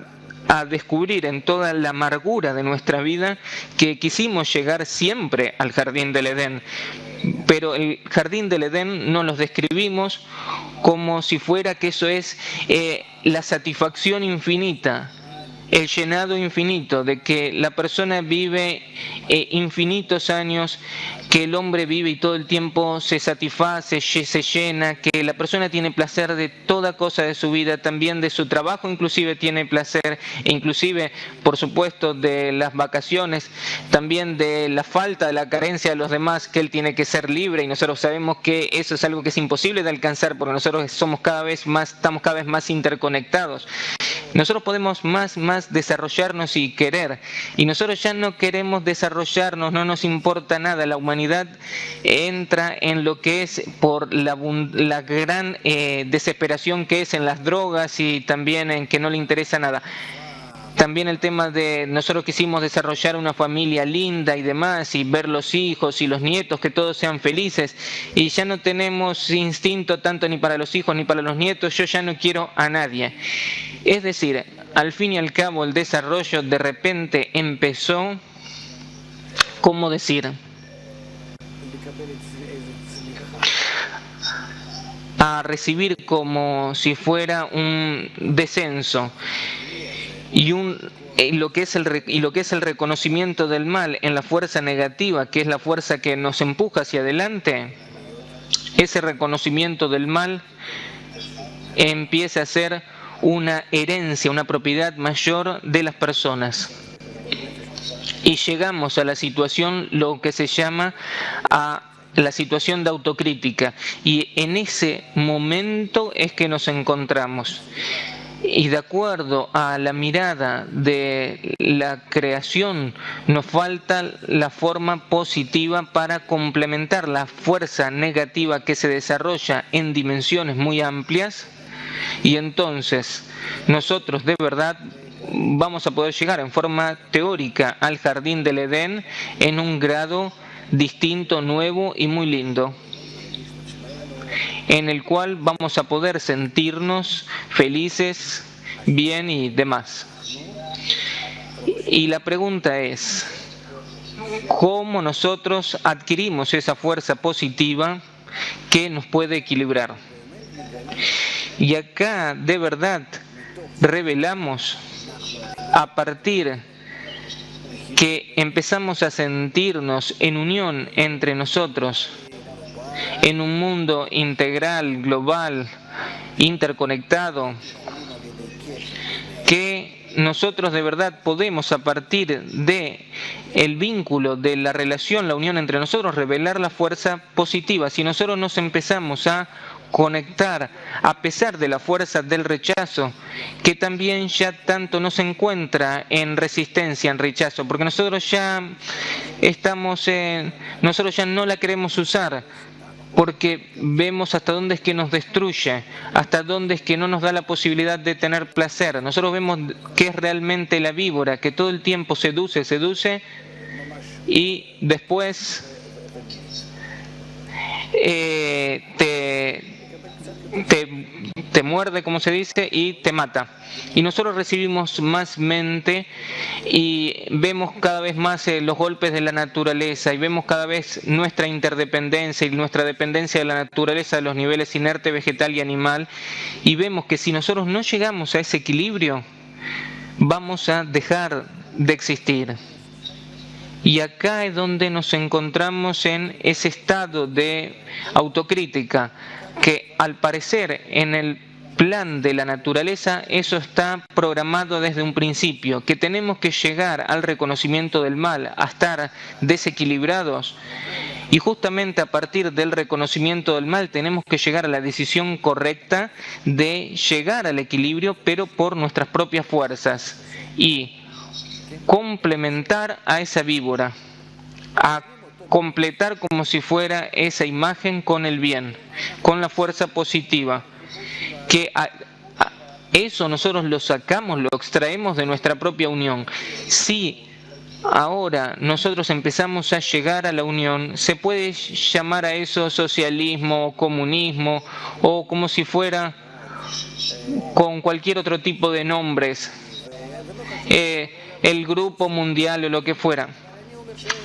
a descubrir en toda la amargura de nuestra vida que quisimos llegar siempre al jardín del Edén. Pero el jardín del Edén no los describimos como si fuera que eso es la satisfacción infinita, el llenado infinito, de que la persona vive infinitos años, que el hombre vive y todo el tiempo se satisface, se llena, que la persona tiene placer de toda cosa de su vida, también de su trabajo inclusive tiene placer, e inclusive, por supuesto, de las vacaciones, también de la falta, de la carencia de los demás, que él tiene que ser libre, y nosotros sabemos que eso es algo que es imposible de alcanzar, porque nosotros estamos cada vez más interconectados. Nosotros podemos más desarrollarnos y querer, y nosotros ya no queremos desarrollarnos, no nos importa nada. La humanidad entra en lo que es por la gran desesperación que es en las drogas, y también en que no le interesa nada. También el tema de nosotros quisimos desarrollar una familia linda y demás, y ver los hijos y los nietos, que todos sean felices, y ya no tenemos instinto tanto ni para los hijos ni para los nietos. Yo ya no quiero a nadie. Es decir, al fin y al cabo el desarrollo de repente empezó, ¿cómo decir?, a recibir como si fuera un descenso. Y lo que es el reconocimiento del mal en la fuerza negativa, que es la fuerza que nos empuja hacia adelante, ese reconocimiento del mal empieza a ser una herencia, una propiedad mayor de las personas. Y llegamos a la situación, lo que se llama la situación de autocrítica. Y en ese momento es que nos encontramos. Y de acuerdo a la mirada de la creación, nos falta la forma positiva para complementar la fuerza negativa que se desarrolla en dimensiones muy amplias, y entonces nosotros de verdad vamos a poder llegar en forma teórica al jardín del Edén en un grado distinto, nuevo y muy lindo, en el cual vamos a poder sentirnos felices, bien y demás. Y la pregunta es, ¿cómo nosotros adquirimos esa fuerza positiva que nos puede equilibrar? Y acá de verdad revelamos, a partir que empezamos a sentirnos en unión entre nosotros, en un mundo integral, global, interconectado, que nosotros de verdad podemos, a partir de el vínculo de la relación, la unión entre nosotros, revelar la fuerza positiva. Si nosotros nos empezamos a conectar a pesar de la fuerza del rechazo, que también ya tanto no se encuentra en resistencia, en rechazo, porque nosotros ya nosotros ya no la queremos usar, porque vemos hasta dónde es que nos destruye, hasta dónde es que no nos da la posibilidad de tener placer. Nosotros vemos que es realmente la víbora, que todo el tiempo seduce, y después te muerde, como se dice, y te mata. Y nosotros recibimos más mente y vemos cada vez más los golpes de la naturaleza, y vemos cada vez nuestra interdependencia y nuestra dependencia de la naturaleza, de los niveles inerte, vegetal y animal, y vemos que si nosotros no llegamos a ese equilibrio, vamos a dejar de existir. Y acá es donde nos encontramos en ese estado de autocrítica, que al parecer en el plan de la naturaleza eso está programado desde un principio, que tenemos que llegar al reconocimiento del mal, a estar desequilibrados, Y justamente a partir del reconocimiento del mal tenemos que llegar a la decisión correcta de llegar al equilibrio, pero por nuestras propias fuerzas, y complementar a esa víbora, a completar como si fuera esa imagen con el bien, con la fuerza positiva, que eso nosotros lo sacamos, lo extraemos de nuestra propia unión. Si ahora nosotros empezamos a llegar a la unión, se puede llamar a eso socialismo, comunismo, o como si fuera con cualquier otro tipo de nombres, el grupo mundial o lo que fuera.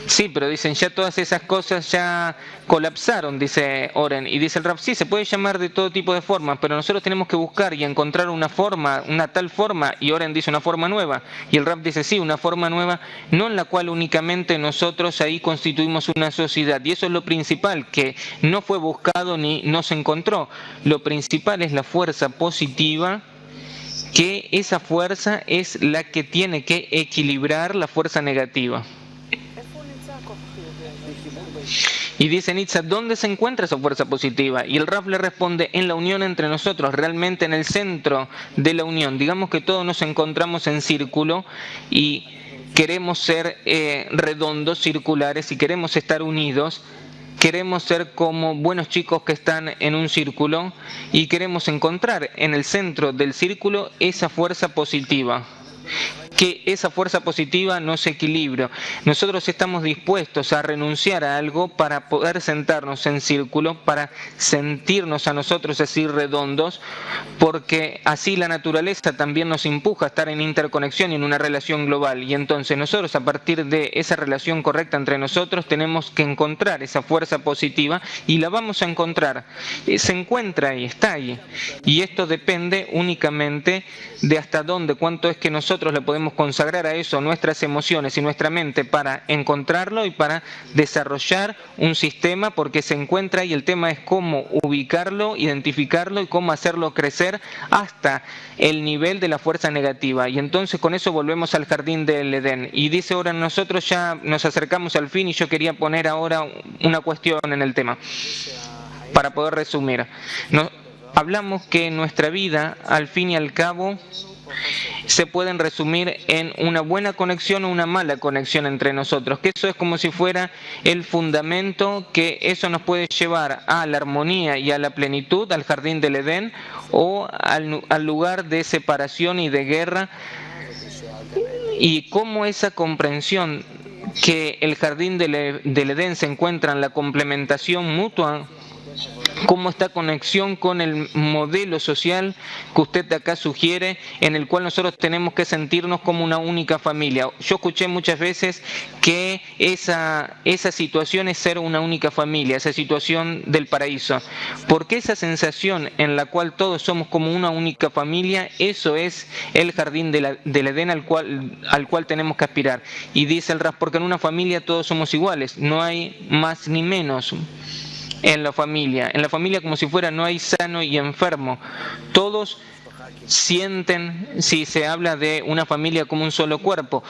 Sí, pero dicen, ya todas esas cosas ya colapsaron, dice Oren. Y dice el Rab, sí, se puede llamar de todo tipo de formas, pero nosotros tenemos que buscar y encontrar una forma, una tal forma, y Oren dice una forma nueva. Y el Rab dice, sí, una forma nueva, no en la cual únicamente nosotros ahí constituimos una sociedad. Y eso es lo principal, que no fue buscado ni no se encontró. Lo principal es la fuerza positiva, que esa fuerza es la que tiene que equilibrar la fuerza negativa. Y dice Nitza, ¿dónde se encuentra esa fuerza positiva? Y el Raf le responde, en la unión entre nosotros, realmente en el centro de la unión. Digamos que todos nos encontramos en círculo y queremos ser redondos, circulares, y queremos estar unidos. Queremos ser como buenos chicos que están en un círculo y queremos encontrar en el centro del círculo esa fuerza positiva. Que esa fuerza positiva nos equilibre. Nosotros estamos dispuestos a renunciar a algo para poder sentarnos en círculo, para sentirnos a nosotros así redondos, porque así la naturaleza también nos empuja a estar en interconexión y en una relación global. Y entonces nosotros, a partir de esa relación correcta entre nosotros, tenemos que encontrar esa fuerza positiva y la vamos a encontrar. Se encuentra ahí, está ahí. Y esto depende únicamente de hasta dónde, cuánto es que nosotros le podemos consagrar a eso nuestras emociones y nuestra mente para encontrarlo y para desarrollar un sistema, porque se encuentra y el tema es cómo ubicarlo, identificarlo y cómo hacerlo crecer hasta el nivel de la fuerza negativa. Y entonces con eso volvemos al jardín del Edén. Y dice ahora, nosotros ya nos acercamos al fin y yo quería poner ahora una cuestión en el tema para poder resumir. Hablamos que nuestra vida, al fin y al cabo, se pueden resumir en una buena conexión o una mala conexión entre nosotros, que eso es como si fuera el fundamento, que eso nos puede llevar a la armonía y a la plenitud, al jardín del Edén, o al lugar de separación y de guerra, y cómo esa comprensión que el jardín del Edén se encuentra en la complementación mutua, cómo esta conexión con el modelo social que usted acá sugiere, en el cual nosotros tenemos que sentirnos como una única familia. Yo escuché muchas veces que esa situación es ser una única familia, esa situación del paraíso. Porque esa sensación en la cual todos somos como una única familia, eso es el jardín del Edén al cual tenemos que aspirar. Y dice el Ras, porque en una familia todos somos iguales, no hay más ni menos. En la familia como si fuera no hay sano y enfermo, todos sienten, si se habla de una familia como un solo cuerpo,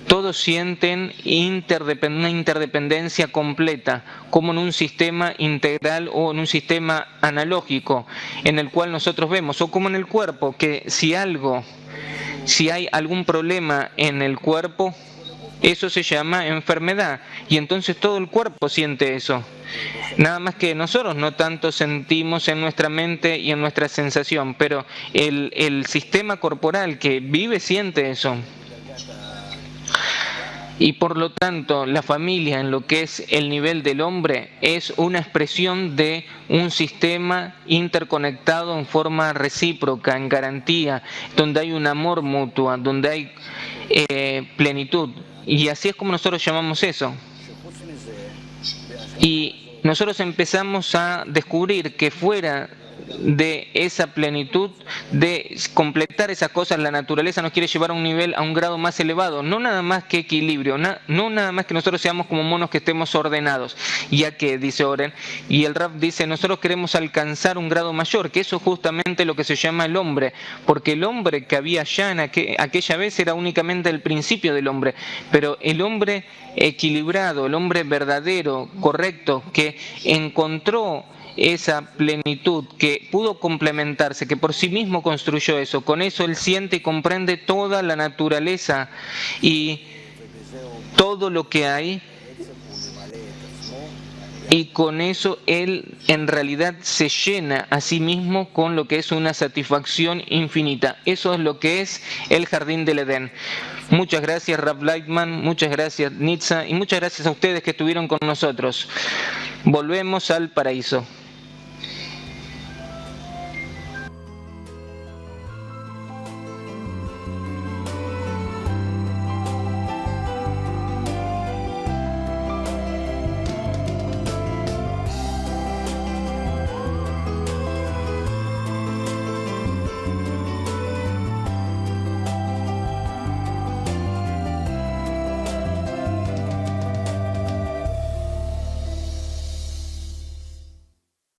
todos sienten una interdependencia completa, como en un sistema integral o en un sistema analógico, en el cual nosotros vemos, o como en el cuerpo, que si hay algún problema en el cuerpo, eso se llama enfermedad, y entonces todo el cuerpo siente eso. Nada más que nosotros no tanto sentimos en nuestra mente y en nuestra sensación, pero el sistema corporal que vive siente eso. Y por lo tanto, la familia en lo que es el nivel del hombre es una expresión de un sistema interconectado en forma recíproca, en garantía, donde hay un amor mutuo, donde hay plenitud. Y así es como nosotros llamamos eso. Y nosotros empezamos a descubrir que fuera de esa plenitud, de completar esas cosas. La naturaleza nos quiere llevar a un nivel, a un grado más elevado, no nada más que equilibrio, no nada más que nosotros seamos como monos que estemos ordenados, ya que, dice Oren, y el Rab dice, nosotros queremos alcanzar un grado mayor, que eso es justamente lo que se llama el hombre, porque el hombre que había allá en aquella vez era únicamente el principio del hombre, pero el hombre equilibrado, el hombre verdadero, correcto, que encontró esa plenitud, que pudo complementarse, que por sí mismo construyó eso, con eso él siente y comprende toda la naturaleza y todo lo que hay, y con eso él en realidad se llena a sí mismo con lo que es una satisfacción infinita. Eso es lo que es el jardín del Edén. Muchas gracias Rav Lightman, muchas gracias Nitza y muchas gracias a ustedes que estuvieron con nosotros. Volvemos al paraíso.